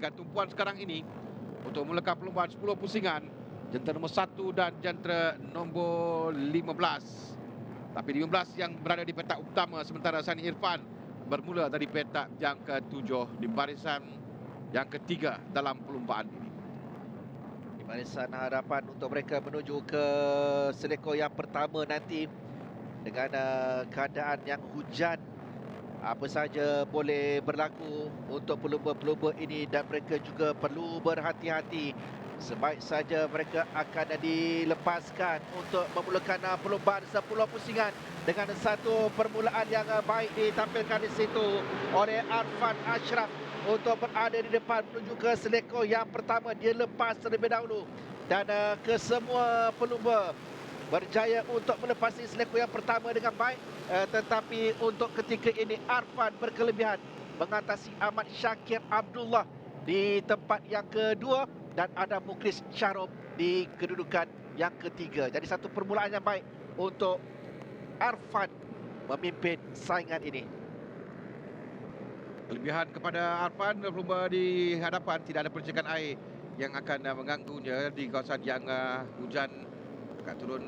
digantung puan sekarang ini untuk memulakan perlombaan 10 pusingan. Jentera nombor 1 dan jentera nombor 15. Tapi 15 yang berada di petak utama, sementara Sani Irfan bermula dari petak yang ke-7 di barisan yang ketiga dalam perlombaan ini. Di barisan hadapan untuk mereka menuju ke selekor yang pertama nanti dengan keadaan yang hujan, apa saja boleh berlaku untuk pelumba-pelumba ini dan mereka juga perlu berhati-hati. Sebaik saja mereka akan dilepaskan untuk memulakan perlombaan 10 pusingan dengan satu permulaan yang baik ditampilkan di situ oleh Arfan Ashraf untuk berada di depan menuju ke selekor yang pertama. Dia lepas terlebih dahulu dan kesemua pelumba berjaya untuk melepasi selekor yang pertama dengan baik. Tetapi untuk ketika ini Arfan berkelebihan mengatasi Ahmad Syakir Abdullah di tempat yang kedua dan ada Muklis Syarom di kedudukan yang ketiga. Jadi satu permulaan yang baik untuk Arfan memimpin saingan ini. Kelebihan kepada Arfan, pelumba di hadapan tidak ada percikan air yang akan mengganggunya di kawasan yang hujan agak turun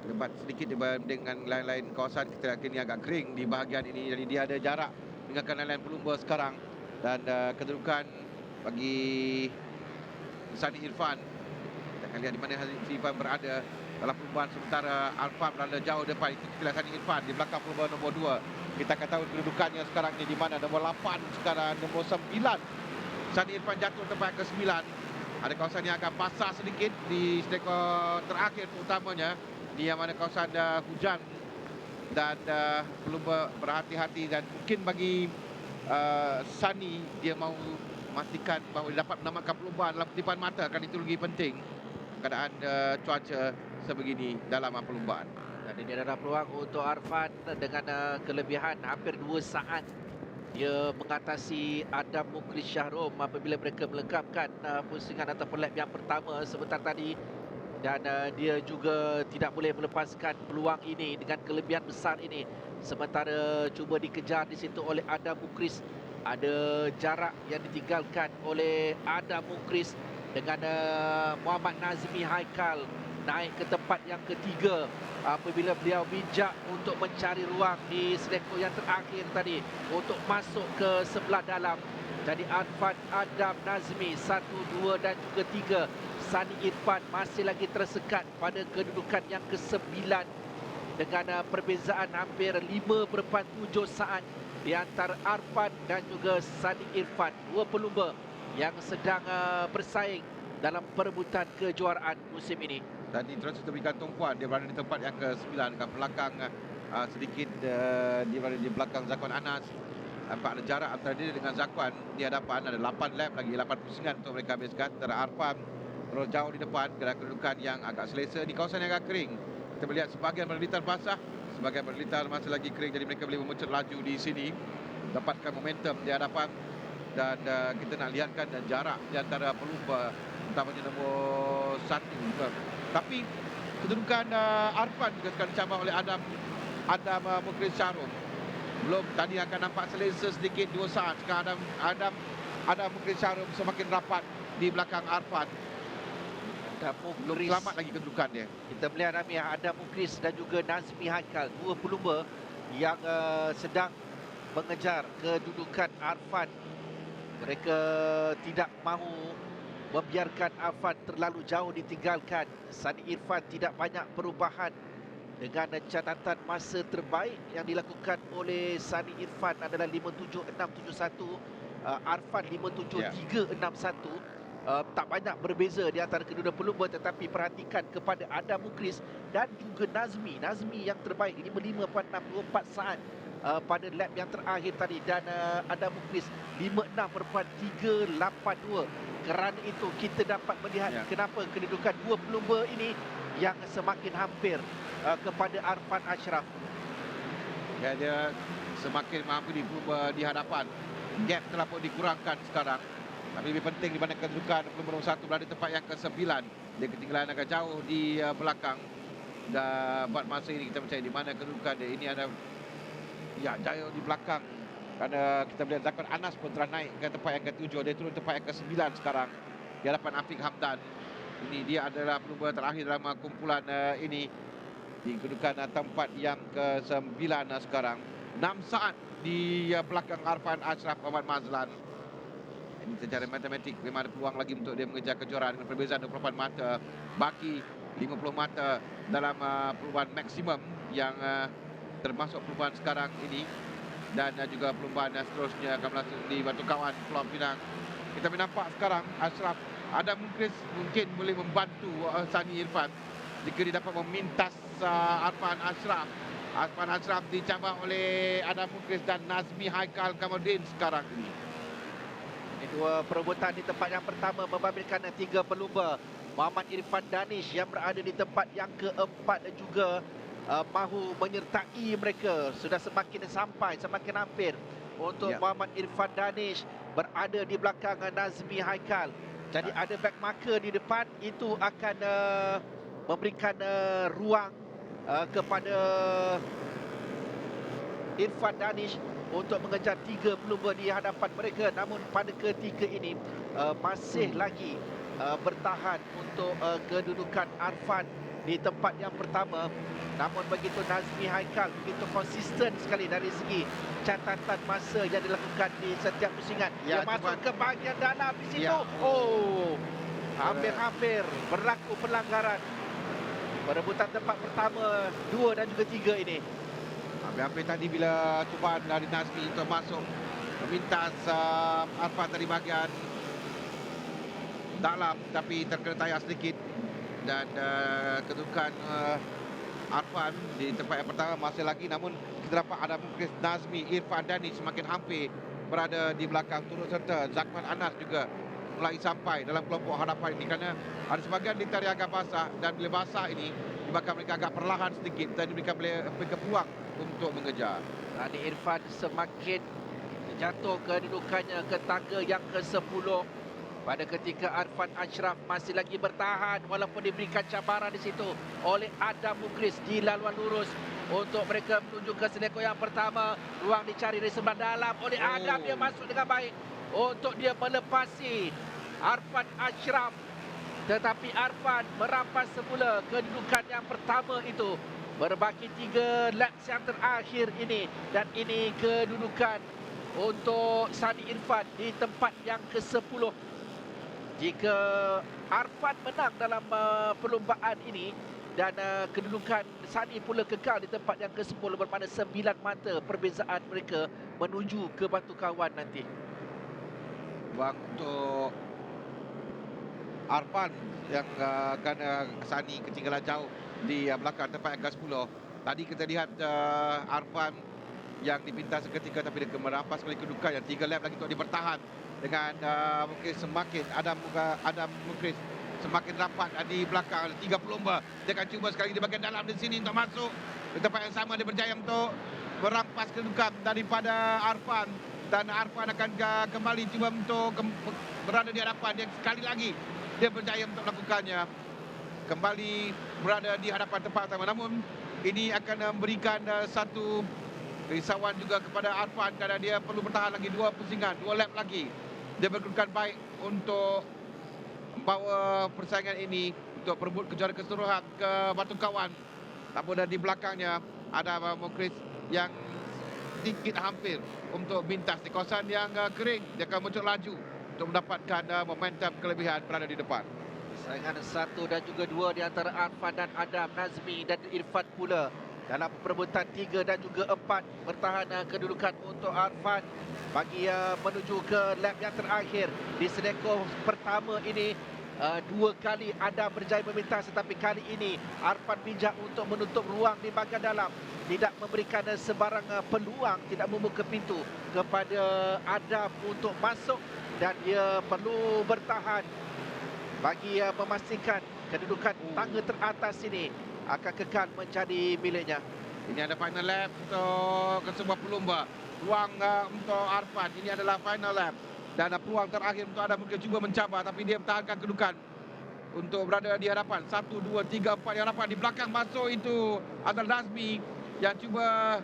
lebat sedikit dengan lain-lain kawasan. Kita kini agak kering di bahagian ini, jadi dia ada jarak dengan lain-lain pelumba sekarang. Dan kedudukan bagi Sani Irfan, kita akan lihat di mana Sani Irfan berada dalam perlombaan, sementara Arfan berada jauh depan. Itu kita Sani Irfan di belakang pelumba nombor 2. Kita akan tahu kedudukannya sekarang ni di mana. Nombor 8 sekarang, nombor 9 Sani Irfan jatuh tempat ke-9. Ada kawasan yang akan pasar sedikit di selekor terakhir terutamanya di yang mana kawasan hujan, dan perlu berhati-hati. Dan mungkin bagi Sani, dia mahu memastikan bahawa dia dapat menamakan perlombaan dalam kutipan mata, kerana itu lebih penting keadaan cuaca sebegini dalam perlombaan. Dan ini adalah peluang untuk Arfan dengan kelebihan hampir 2 saat. Dia mengatasi Adam Muklis Syahrom apabila mereka melengkapkan pusingan ataupun lap yang pertama sebentar tadi. Dan dia juga tidak boleh melepaskan peluang ini dengan kelebihan besar ini. Sementara cuba dikejar di situ oleh Adam Muklis. Ada jarak yang ditinggalkan oleh Adam Muklis dengan Muhammad Nazmi Haikal naik ke tempat yang ketiga apabila beliau bijak untuk mencari ruang di selekor yang terakhir tadi untuk masuk ke sebelah dalam. Jadi Arfan, Adam, Nazmi 1, 2 dan juga 3. Sani Irfan masih lagi tersekat pada kedudukan yang ke-9 dengan perbezaan hampir 5/7 saat di antara Arfan dan juga Sani Irfan. Dua pelumba yang sedang bersaing dalam perebutan kejuaraan musim ini. Tadi terus kita berikan tumpuan, dia berada di tempat yang ke-9 kat belakang sedikit, dia berada di belakang Zakwan Anas. Nampak ada jarak antara dia dengan Zakwan. Di hadapan ada 8 lap lagi, 8 pusingan untuk mereka habiskan. Antara Arfan terus jauh di depan dengan kedudukan yang agak selesa di kawasan yang agak kering. Kita melihat sebahagian berlintas basah, sebahagian berlintas masih lagi kering, jadi mereka boleh memucut laju di sini, dapatkan momentum di hadapan. Dan kita nak lihatkan jarak di antara pelumba, utamanya nombor 1. Tapi kedudukan Arfan juga akan dicabar oleh Adam Muklis Syarom. Belum tadi akan nampak selesa sedikit 2 saat. Sekarang Adam Muklis Syarom semakin rapat di belakang Arfan. Belum selamat lagi kedudukan dia. Kita melihat Adam Muklis dan juga Nazmi Haikal, dua pelumba yang sedang mengejar kedudukan Arfan. Mereka tidak mahu membiarkan Arfan terlalu jauh ditinggalkan. Sani Irfan tidak banyak perubahan dengan catatan masa terbaik yang dilakukan oleh Sani Irfan adalah 57671, Arfan 57361. Tak banyak berbeza di antara kedua pelumba, tetapi perhatikan kepada Adam Muklis dan juga Nazmi yang terbaik 55.624 saat pada lap yang terakhir tadi, dan Adam Muklis 56.382. Kerana itu kita dapat melihat kenapa kedudukan dua pelumba ini yang semakin hampir kepada Arfan Ashraf. Ya, dia semakin mampu di hadapan. Gap telah pun dikurangkan sekarang. Tapi lebih penting di mana kedudukan pelumba nombor 1 berada di tempat yang ke-9. Dia ketinggalan agak jauh di belakang. Dan buat masa ini kita percaya di mana kedudukan dia. Ini ada jauh di belakang Kerana kita melihat Zakwan Anas pun telah naik ke tempat yang ke-7. Dia turun tempat yang ke-9 sekarang di hadapan Afiq Hamdan. Ini dia adalah pelumba terakhir dalam kumpulan ini di kedudukan tempat yang ke-9 sekarang. 6 saat di belakang Arfan Ashraf Ahmad Mazlan. Ini secara matematik memang ada peluang lagi untuk dia mengejar kejuaraan dengan perbezaan 28 mata. Baki 50 mata dalam perlumbaan maksimum yang termasuk perlumbaan sekarang ini. Dan juga perlumbaan seterusnya akan berlangsung di Batu Kawan, Pulau Pinang. Kita nampak sekarang Ashraf Adam Mukhlis mungkin boleh membantu Sani Irfan jika dia dapat memintas Arfan Ashraf. Arfan Ashraf dicabar oleh Adam Mukhlis dan Nazmi Haikal Kamarudin sekarang ini. Ini dua perebutan di tempat yang pertama membabitkan 3 pelumba. Muhammad Irfan Danish yang berada di tempat yang keempat juga mahu menyertai mereka. Sudah semakin sampai, semakin hampir untuk Muhammad Irfan Danish berada di belakang Nazmi Haikal. Jadi ada back marker di depan, itu akan memberikan ruang kepada Irfan Danish untuk mengejar 3 pelumba di hadapan mereka. Namun pada ketika ini masih lagi bertahan untuk kedudukan Arfan di tempat yang pertama. Namun begitu Nazmi Haikal begitu konsisten sekali dari segi catatan masa yang dilakukan di setiap pusingan. Dia masuk ke bahagian dalam di situ. Hampir-hampir berlaku pelanggaran. Perebutan tempat pertama 2 dan juga 3 ini. Hampir-hampir tadi bila cubaan dari Nazmi untuk masuk memintas Arfan dari bahagian dalam, tapi terkena tayar sedikit. Dan kedudukan Arfan di tempat yang pertama masih lagi, namun kita dapat ada Mukhlis, Nazmi, Irfan Danish semakin hampir berada di belakang, turut serta Zakwan Anas juga mulai sampai dalam kelompok hadapan ini, kerana ada sebahagian lintari agak basah, dan bila basah ini bahkan mereka agak perlahan sedikit dan diberikan mereka peluang untuk mengejar. Tadi Irfan semakin jatuh kedudukannya ke tangga yang ke-10 pada ketika Arfan Ashraf masih lagi bertahan walaupun diberikan cabaran di situ oleh Adam Mukhlis di laluan lurus untuk mereka menuju ke seleko yang pertama. Ruang dicari dari sebelah dalam oleh Adam, dia masuk dengan baik untuk dia melepasi Arfan Ashraf, tetapi Arfan merampas semula kedudukan yang pertama itu. Berbaki 3 laps yang terakhir ini, dan ini kedudukan untuk Sani Irfan di tempat yang ke-10. Jika Arfan menang dalam perlumbaan ini dan kedudukan Sani pula kekal di tempat yang ke-10 bermakna 9 mata perbezaan mereka menuju ke Batu Kawan nanti. Untuk Arfan yang akan Sani ketinggalan jauh di belakang tempat yang ke-10. Tadi kita lihat Arfan yang dipintas seketika, tapi dia merampas kembali kedudukannya. 3 lap lagi untuk dia bertahan dengan mungkin semakin Adam Mukhlis semakin rapat di belakang. 3 pelumba. Dia akan cuba sekali di bahagian dalam di sini untuk masuk di tempat yang sama. Dia berjaya untuk merampas kedudukan daripada Arfan, dan Arfan akan kembali cuba untuk berada di hadapan. Dia sekali lagi dia berjaya untuk melakukannya, kembali berada di hadapan tempat pertama. Namun ini akan memberikan satu risauan juga kepada Arfan, kerana dia perlu bertahan lagi 2 pusingan, 2 lap lagi. Dia berkedudukan baik untuk membawa persaingan ini untuk perebut kejuaraan keseluruhan ke Batu Kawan. Namun di belakangnya ada Mukhlis yang sedikit hampir untuk bintas di kawasan yang kering. Dia akan muncul laju untuk mendapatkan momentum kelebihan berada di depan. Saingan 1 dan juga 2 di antara Arfan dan Adam, Nazmi dan Irfan pula. Dalam perebutan 3 dan juga 4, bertahan kedudukan untuk Arfan bagi menuju ke lap yang terakhir. Di seleko pertama ini 2 kali Adam berjaya memintas, tetapi kali ini Arfan bijak untuk menutup ruang di bahagian dalam, tidak memberikan sebarang peluang, tidak membuka pintu kepada Adam untuk masuk, dan dia perlu bertahan bagi memastikan kedudukan tangga teratas ini akan kekal menjadi miliknya. Ini ada final lap untuk kesemua pelumba. Peluang untuk Arfan, ini adalah final lap. Dan peluang terakhir untuk Adam mungkin cuba mencabar, tapi dia pertahankan kedudukan untuk berada di hadapan. 1, 2, 3, 4 di hadapan. Di belakang masuk itu adalah Nazmi yang cuba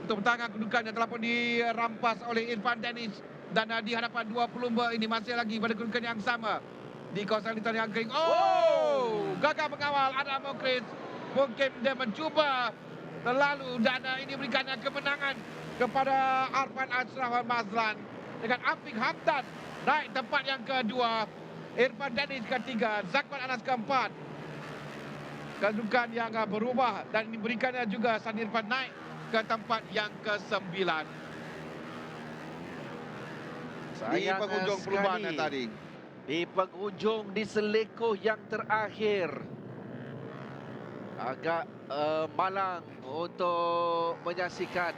untuk bertahan kedudukan yang telah pun dirampas oleh Irfan Danish. Dan di hadapan dua pelumba ini masih lagi pada kedudukan yang sama di kawasan lintasan yang kering. Gagal mengawal Adam Mukris. Mungkin dia mencuba terlalu dan ini berikan kemenangan kepada Arfan Ashraf Mazlan dengan Afiq Hamdan naik tempat yang kedua, Irfan Danish ketiga, Zakwan Anas keempat. Kedudukan yang berubah dan diberikannya juga Sani Irfan naik ke tempat yang ke-9. Di penghujung perlumbaan tadi. Di penghujung, di selekoh yang terakhir. Agak malang untuk menyaksikan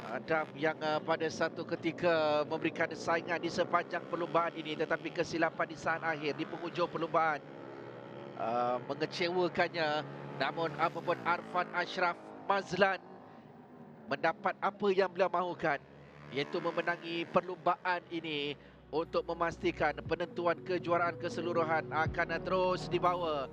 Adam yang pada satu ketika memberikan saingan di sepanjang perlumbaan ini, tetapi kesilapan di saat akhir di penghujung perlumbaan mengecewakannya. Namun apapun, Arfan Ashraf Mazlan mendapat apa yang beliau mahukan, iaitu memenangi perlumbaan ini untuk memastikan penentuan kejuaraan keseluruhan akan terus dibawa